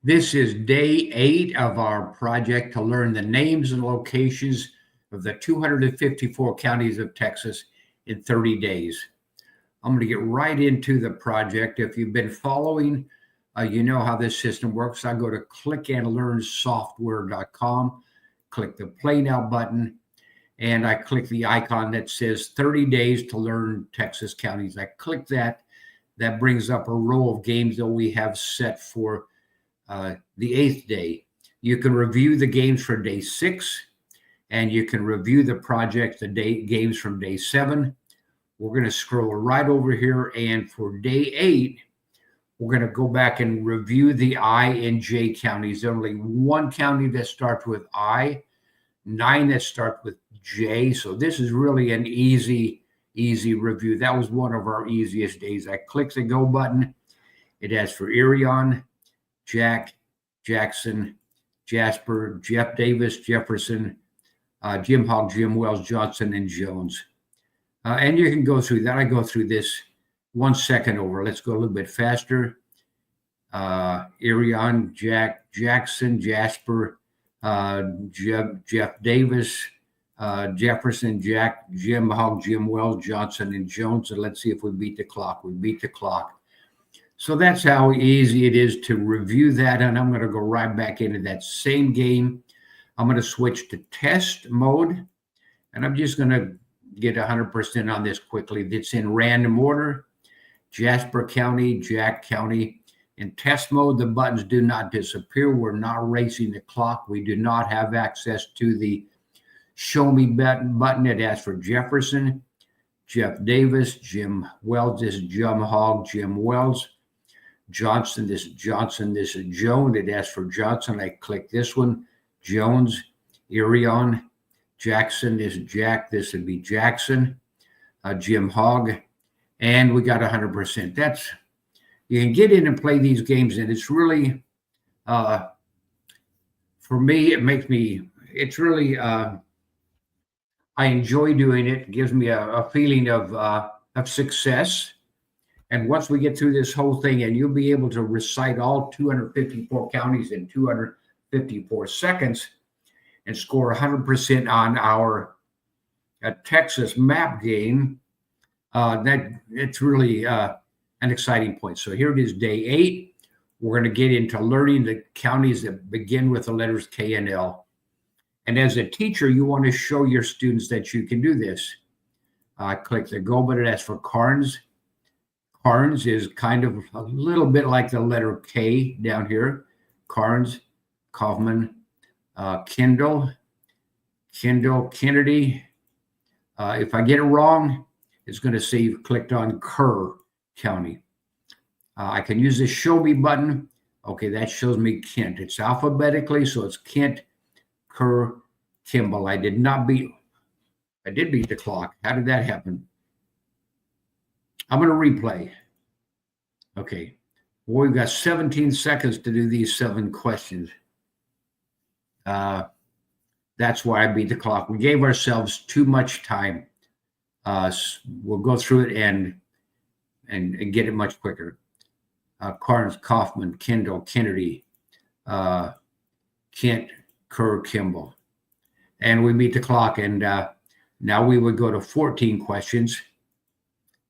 This is day 8 of our project to learn the names and locations of the 254 counties of Texas in 30 days. I'm going to get right into the project. If you've been following, you know how this system works. I go to clickandlearnsoftware.com, click the Play Now button, and I click the icon that says 30 days to learn Texas counties. I click that. That brings up a row of games that we have set for the 8th day. You can review the games for day 6, and you can review the project, games from day 7. We're going to scroll right over here, and for day 8, we're going to go back and review the I and J counties. There's only one county that starts with I, 9 that start with J. So this is really an easy review. That was one of our easiest days. I click the go button. It asks for Irion, Jack, Jackson, Jasper, Jeff Davis, Jefferson, Jim Hogg, Jim Wells, Johnson, and Jones. And you can go through that. I go through this 1 second over. Let's go a little bit faster. Irion, Jack, Jackson, Jasper, Jeff Davis, Jefferson, Jack, Jim Hogg, Jim Wells, Johnson, and Jones. And let's see if we beat the clock. We beat the clock. So that's how easy it is to review that. And I'm going to go right back into that same game. I'm going to switch to test mode. And I'm just going to get 100% on this quickly. It's in random order. Jasper County, Jack County. In test mode, the buttons do not disappear. We're not racing the clock. We do not have access to the show me button. It asks for Jefferson, Jeff Davis, Jim Wells. This is Jim Hogg, Jim Wells. Johnson, this is Johnson, this is Jones. It asks for Johnson. I click this one. Jones, Irion, Jackson, this is Jack, this would be Jackson, Jim Hogg, and we got 100%. That's, you can get in and play these games, and it's really, for me, it's really, I enjoy doing it. It gives me a feeling of success. And once we get through this whole thing, and you'll be able to recite all 254 counties in 254 seconds and score 100% on our Texas map game, that it's really an exciting point. So here it is, day 8. We're going to get into learning the counties that begin with the letters K and L. And as a teacher, you want to show your students that you can do this. Click the go button. That's for Karnes. Karnes is kind of a little bit like the letter K down here. Karnes, Kaufman, Kendall, Kennedy. If I get it wrong, it's going to say you've clicked on Kerr County. I can use the show me button. Okay, that shows me Kent. It's alphabetically, so it's Kent, Kerr, Kimball. I did beat the clock. How did that happen? I'm going to replay. Okay. Well, we've got 17 seconds to do these 7 questions. That's why I beat the clock. We gave ourselves too much time. We'll go through it and get it much quicker. Karnes, Kaufman, Kendall, Kennedy, Kent, Kerr, Kimball. And we beat the clock. And now we would go to 14 questions.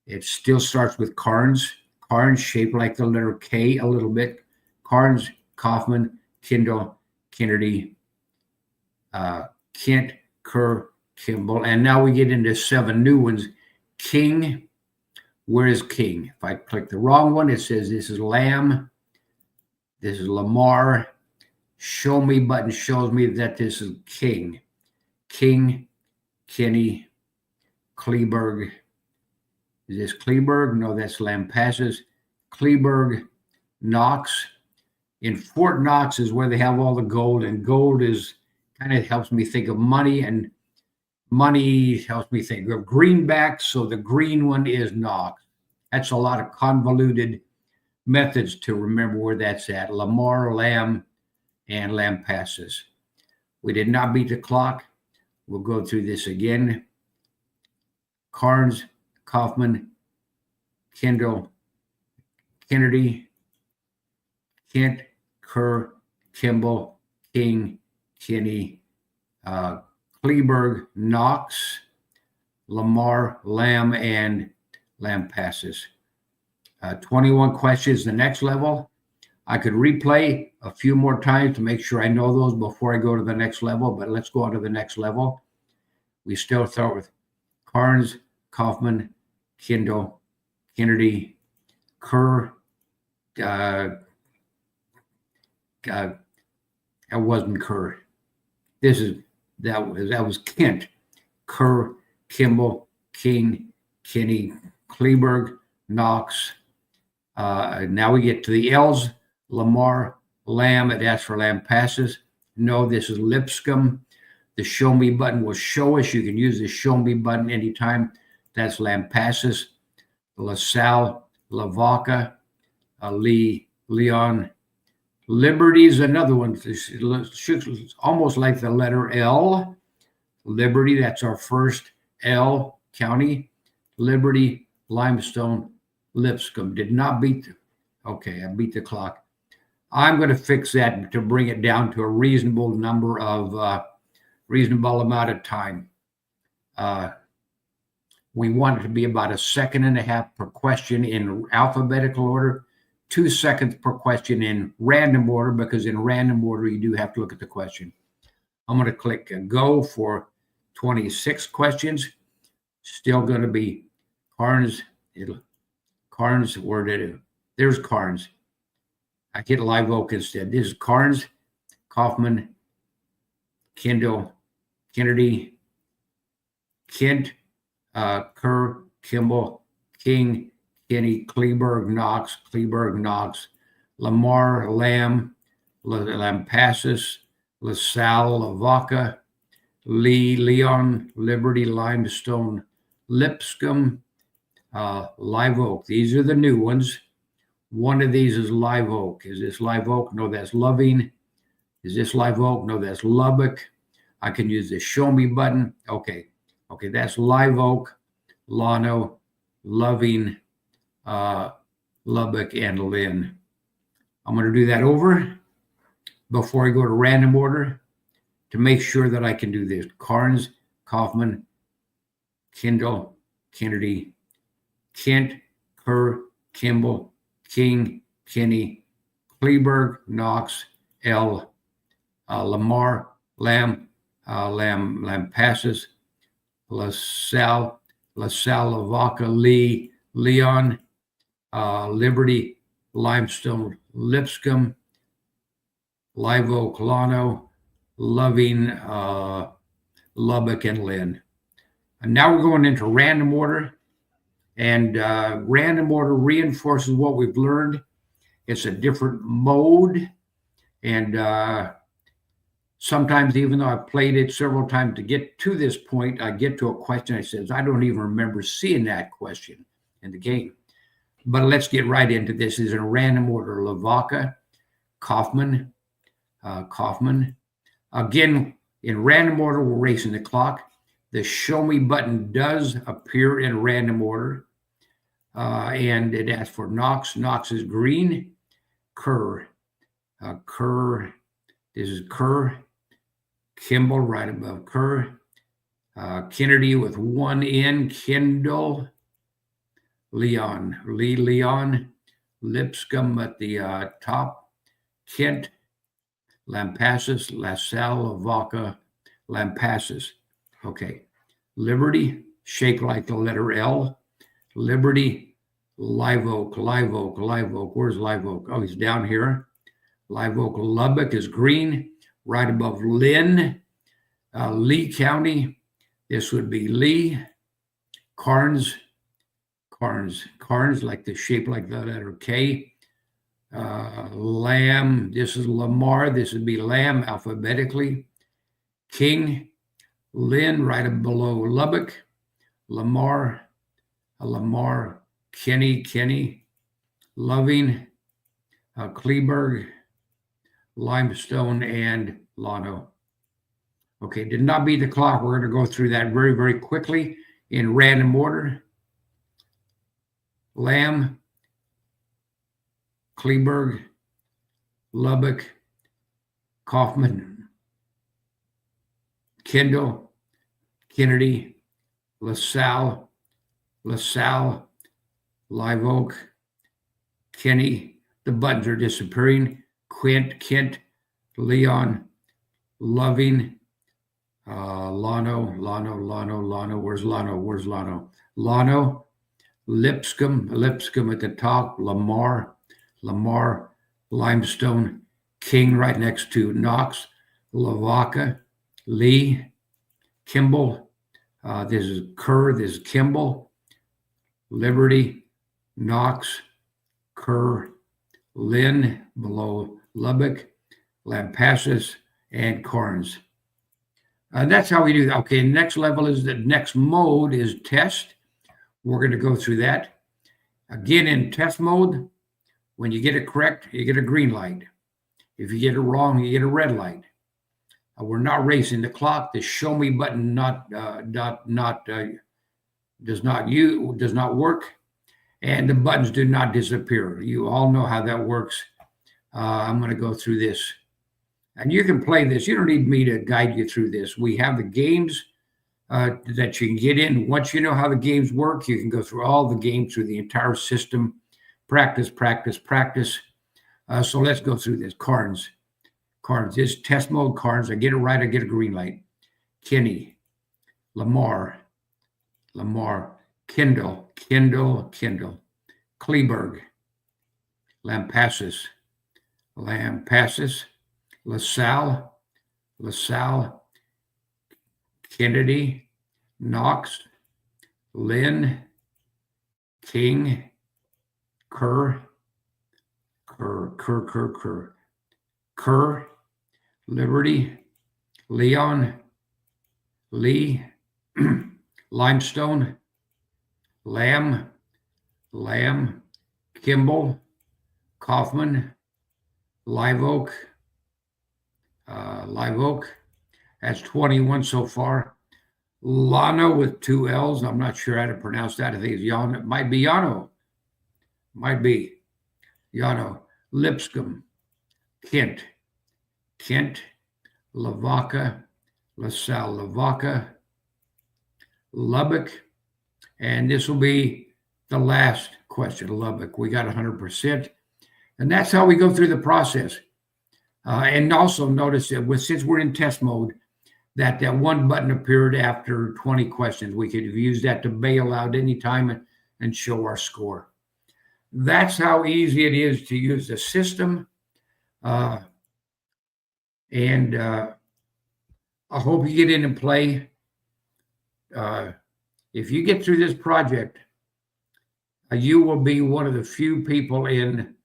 It still starts with Karnes. Karnes shaped like the letter K a little bit. Karnes, Kaufman, Kendall, Kennedy, Kent, Kerr, Kimball. And now we get into 7 new ones. King. Where is King? If I click the wrong one, it says this is Lamb. This is Lamar. Show me button shows me that this is King. King, Kenny, Kleberg. Is this Kleberg? No, that's Lampasas. Kleberg, Knox. In Fort Knox is where they have all the gold, and gold is kind of helps me think of money, and money helps me think of greenbacks. So the green one is Knox. That's a lot of convoluted methods to remember where that's at. Lamar, Lamb, and Lampasas. We did not beat the clock. We'll go through this again. Karnes, Kaufman, Kendall, Kennedy, Kent, Kerr, Kimball, King, Kinney, Kleberg, Knox, Lamar, Lamb, and Lampasas. 21 questions, the next level. I could replay a few more times to make sure I know those before I go to the next level, but let's go on to the next level. We still start with Carnes, Kaufman, Kindle, Kennedy, Kerr, that wasn't Kerr. That was Kent, Kerr, Kimball, King, Kinney, Kleberg, Knox. Now we get to the L's. Lamar, Lamb. It asks for Lampasas. No, this is Lipscomb. The show me button will show us. You can use the show me button anytime. That's Lampasas. LaSalle, Lavaca, Leon. Liberty is another one. It's almost like the letter L. Liberty, that's our first L county. Liberty, Limestone, Lipscomb. Did not beat. Okay, I beat the clock. I'm going to fix that to bring it down to a reasonable number of reasonable amount of time. We want it to be about 1.5 seconds per question in alphabetical order, 2 seconds per question in random order, because in random order, you do have to look at the question. I'm going to click go for 26 questions. Still going to be Carnes. Carnes, where did it? There's Carnes. I get Live Oak instead. This is Carnes, Kaufman, Kendall, Kennedy, Kent, Kerr, Kimball, King, Kinney, Kleberg, Knox, Lamar, Lamb, Lampasas, LaSalle, Lavaca, Leon, Liberty, Limestone, Lipscomb, Live Oak. These are the new ones. One of these is Live Oak. Is this Live Oak? No, that's Loving. Is this Live Oak? No, that's Lubbock. I can use the show me button. Okay, that's Live Oak, Llano, Loving, Lubbock, and Lynn. I'm going to do that over before I go to random order to make sure that I can do this. Carnes, Kaufman, Kindle, Kennedy, Kent, Kerr, Kimball, King, Kinney, Kleberg, Knox, L, Lamar, Lamb, Lampasas, LaSalle, Lavaca, Leon, Liberty, Limestone, Lipscomb, Live Oak, Llano, Loving, Lubbock, and Lynn. And now we're going into random order. And random order reinforces what we've learned. It's a different mode. And sometimes, even though I've played it several times to get to this point, I get to a question that says, I don't even remember seeing that question in the game. But let's get right into this. This is in random order. Lavaca, Kaufman. Again, in random order, we're racing the clock. The show me button does appear in random order. And it asks for Knox. Knox is green. Kerr. This is Kerr. Kimball right above Kerr. Kennedy with one N. Kendall. Leon. Leon. Lipscomb at the top. Kent. Lampasas. LaSalle. Lavaca. Lampasas. Okay. Liberty, shaped like the letter L. Liberty, Live Oak. Where's Live Oak? Oh, he's down here. Live Oak. Lubbock is green, right above Lynn. Lee County, this would be Lee. Carnes, like the shape like the letter K. Lamb, this is Lamar. This would be Lamb alphabetically. King, Lynn, right below Lubbock. Lamar, Kinney, Loving, Kleberg, Limestone, and Llano. Okay, did not beat the clock. We're going to go through that very, very quickly in random order. Lamb, Kleberg, Lubbock, Kaufman, Kendall, Kennedy, LaSalle, Live Oak, Kenny. The buttons are disappearing. Kent, Leon, Loving, Lano. Where's Lano? Lano, Lipscomb at the top. Lamar, Limestone, King right next to Knox, Lavaca, Lee, Kimball. This is Kerr. This is Kimball, Liberty, Knox, Kerr, Lynn below Lubbock, Lampasas, and Karnes. That's how we do that. Okay, next level is the next mode is test. We're going to go through that. Again, in test mode, when you get it correct, you get a green light. If you get it wrong, you get a red light. We're not racing the clock. The show me button does not work, and the buttons do not disappear. You all know how that works. I'm going to go through this, and you can play this. You don't need me to guide you through this. We have the games that you can get in. Once you know how the games work, you can go through all the games through the entire system. Practice. So let's go through this. Karnes. This test mode. Karnes. I get it right, I get a green light. Kenny. Lamar. Kendall. Kleberg. Lampasas. LaSalle. Kennedy. Knox. Lynn. King. Kerr, Liberty, Leon, Lee, Limestone, Lamb, Kimball, Kaufman, Live Oak. That's 21 so far. Lano with 2 L's. I'm not sure how to pronounce that. I think it's Yano. It might be Yano. Lipscomb, Kent, Lavaca, LaSalle, Lubbock, and this will be the last question. Lubbock, we got 100%, and that's how we go through the process. And also notice that since we're in test mode, that one button appeared after 20 questions. We could have used that to bail out any time and show our score. That's how easy it is to use the system. And I hope you get in and play. If you get through this project, you will be one of the few people in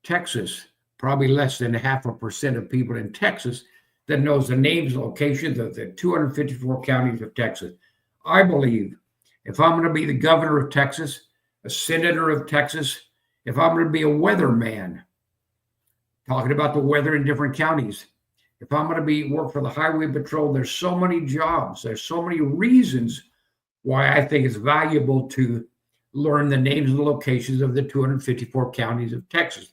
Texas, probably less than 0.5% of people in Texas, that knows the names and locations of the 254 counties of Texas. I believe if I'm going to be the governor of Texas, a senator of Texas, if I'm going to be a weatherman, talking about the weather in different counties, if I'm going to work for the Highway Patrol, there's so many jobs, there's so many reasons why I think it's valuable to learn the names and locations of the 254 counties of Texas.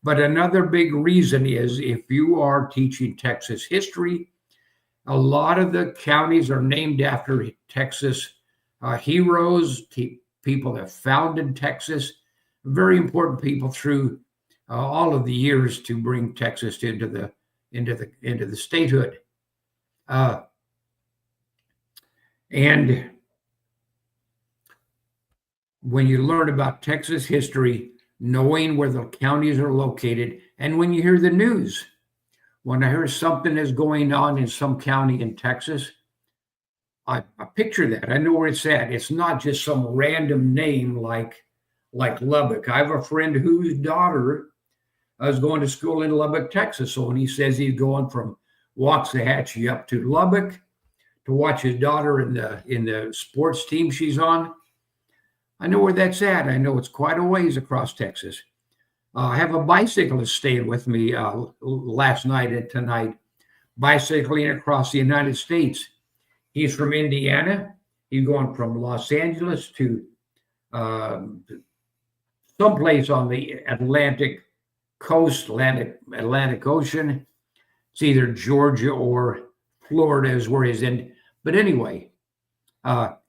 But another big reason is if you are teaching Texas history, a lot of the counties are named after Texas heroes, people that founded Texas, very important people through all of the years to bring Texas into the statehood. And when you learn about Texas history, knowing where the counties are located, and when you hear the news, when I hear something is going on in some county in Texas, I picture that. I know where it's at. It's not just some random name like Lubbock. I have a friend whose daughter is going to school in Lubbock, Texas. So when he says he's going from Waxahachie up to Lubbock to watch his daughter in the sports team she's on, I know where that's at. I know it's quite a ways across Texas. I have a bicyclist staying with me last night and tonight, bicycling across the United States. He's from Indiana. He's going from Los Angeles to someplace on the Atlantic coast, Atlantic Ocean. It's either Georgia or Florida is where he's in. But anyway,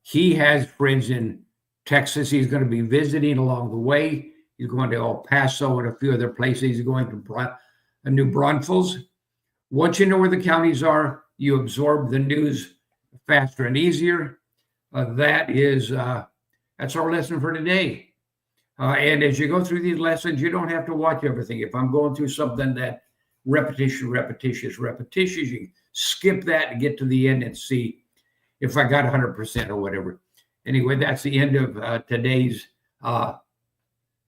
he has friends in Texas. He's going to be visiting along the way. He's going to El Paso and a few other places. He's going to New Braunfels. Once you know where the counties are, you absorb the news faster and easier. That's our lesson for today. And as you go through these lessons, you don't have to watch everything. If I'm going through something that repetitious, you skip that and get to the end and see if I got 100% or whatever. Anyway, that's the end of today's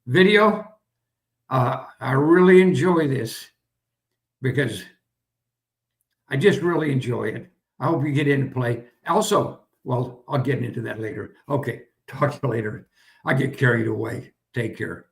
video. I really enjoy this because I just really enjoy it. I hope you get in and play. Also, well, I'll get into that later. Okay, talk to you later. I get carried away. Take care.